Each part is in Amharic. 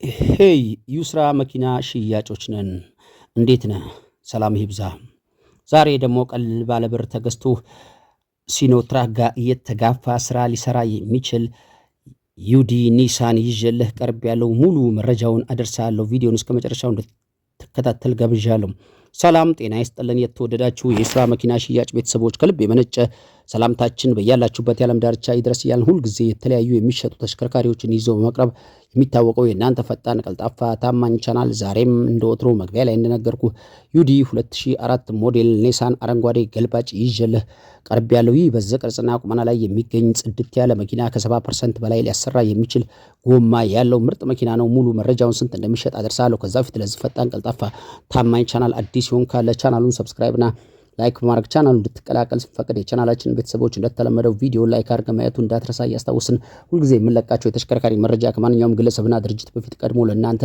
ሄይ ዩስራ መኪና ሽያጮች ነን። እንዴት ነህ? ሰላም ይብዛ። ዛሬ ደግሞ ቀለል ባለ ብር ተገዝቶ ሲኖትራክ ጋር እየተጋፋ ስራ ሊሰራ የሚችል ዩዲ ኒሳን ይዤልህ ቀርብ ያለው ሙሉ መረጃውን አደርሳለሁ። ቪዲዮውን እስከ መጨረሻው እንድትከታተል ጋብዣለሁ። ሰላም ጤና ይስጥልን። የተወደዳችሁ የዩስራ መኪና ሽያጭ ቤተሰቦች ከልብ የመነጨ ሰላምታችን በያላችሁበት የዓለም ዳርቻ ይድረስ እያልን ሁልጊዜ የተለያዩ የሚሸጡ ተሽከርካሪዎችን ይዞ በመቅረብ የሚታወቀው የእናንተ ፈጣን ቀልጣፋ ታማኝ ቻናል ዛሬም እንደ ወትሮ መግቢያ ላይ እንደነገርኩ ዩዲ 2004 ሞዴል ኒሳን አረንጓዴ ገልባጭ ይዤልህ ቀርብ ያለው። ይህ በዚህ ቅርጽና ቁመና ላይ የሚገኝ ጽድት ያለ መኪና ከ70% በላይ ሊያሰራ የሚችል ጎማ ያለው ምርጥ መኪና ነው። ሙሉ መረጃውን ስንት እንደሚሸጥ አደርሳለሁ። ከዛ በፊት ለዚህ ፈጣን ቀልጣፋ ታማኝ ቻናል አዲስ ይሆን ካለ ቻናሉን ሰብስክራይብና ላይክ በማድረግ ቻናሉን እንድትቀላቀል ስንፈቅድ የቻናላችን ቤተሰቦች እንደተለመደው ቪዲዮ ላይክ አድርገህ ማየቱ እንዳትረሳ እያስታወስን ሁልጊዜ የምንለቃቸው የተሽከርካሪ መረጃ ከማንኛውም ግለሰብና ድርጅት በፊት ቀድሞ ለእናንተ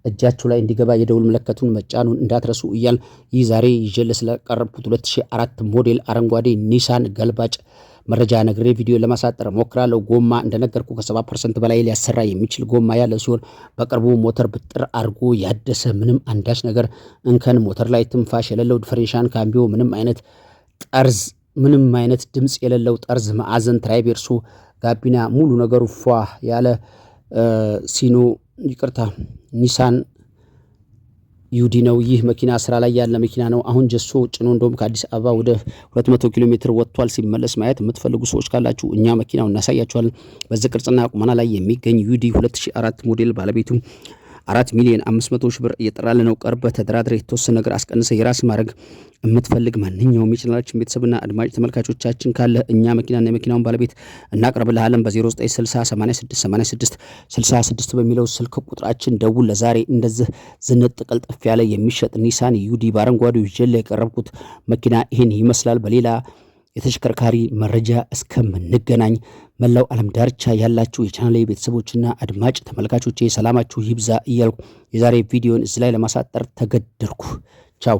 እጃችሁ ላይ እንዲገባ የደውል ምልክቱን መጫኑን እንዳትረሱ እያል ይህ ዛሬ ይዤልህ ስለቀረብኩት 2004 ሞዴል አረንጓዴ ኒሳን ገልባጭ መረጃ ነግሬ ቪዲዮ ለማሳጠር ሞክራለሁ። ጎማ እንደነገርኩ ከ70% በላይ ሊያሰራ የሚችል ጎማ ያለው ሲሆን በቅርቡ ሞተር ብጥር አድርጎ ያደሰ ምንም አንዳች ነገር እንከን ሞተር ላይ ትንፋሽ የሌለው ዲፈሬንሻን ካምቢዮ ምንም አይነት ጠርዝ ምንም አይነት ድምፅ የሌለው ጠርዝ ማዕዘን ትራይቤርሶ ጋቢና ሙሉ ነገሩ ፏ ያለ ኒሳን ዩዲ ነው። ይህ መኪና ስራ ላይ ያለ መኪና ነው። አሁን ጀሶ ጭኖ እንደውም ከአዲስ አበባ ወደ 200 ኪሎ ሜትር ወጥቷል። ሲመለስ ማየት የምትፈልጉ ሰዎች ካላችሁ እኛ መኪናው እናሳያችኋለን። በዚህ ቅርጽና ቁመና ላይ የሚገኝ ዩዲ 2004 ሞዴል ባለቤቱ 4,500,000 ብር እየጠራል ነው። ቀርበህ ተደራድረህ የተወሰነ ነገር አስቀንሰህ የራስ ማድረግ የምትፈልግ ማንኛውም የቻናላችን ቤተሰብና አድማጭ ተመልካቾቻችን ካለ እኛ መኪናና የመኪናውን ባለቤት እናቀርብልሃለን። በ0960868666 በሚለው ስልክ ቁጥራችን ደውል። ለዛሬ እንደዚህ ዝንጥ ቀልጠፍ ያለ የሚሸጥ ኒሳን ዩዲ በአረንጓዴው ይዤልህ የቀረብኩት መኪና ይህን ይመስላል። በሌላ የተሽከርካሪ መረጃ እስከምንገናኝ መላው ዓለም ዳርቻ ያላችሁ የቻናሌ ቤተሰቦችና አድማጭ ተመልካቾቼ ሰላማችሁ ይብዛ እያልኩ የዛሬ ቪዲዮን እዚህ ላይ ለማሳጠር ተገደድኩ። ቻው።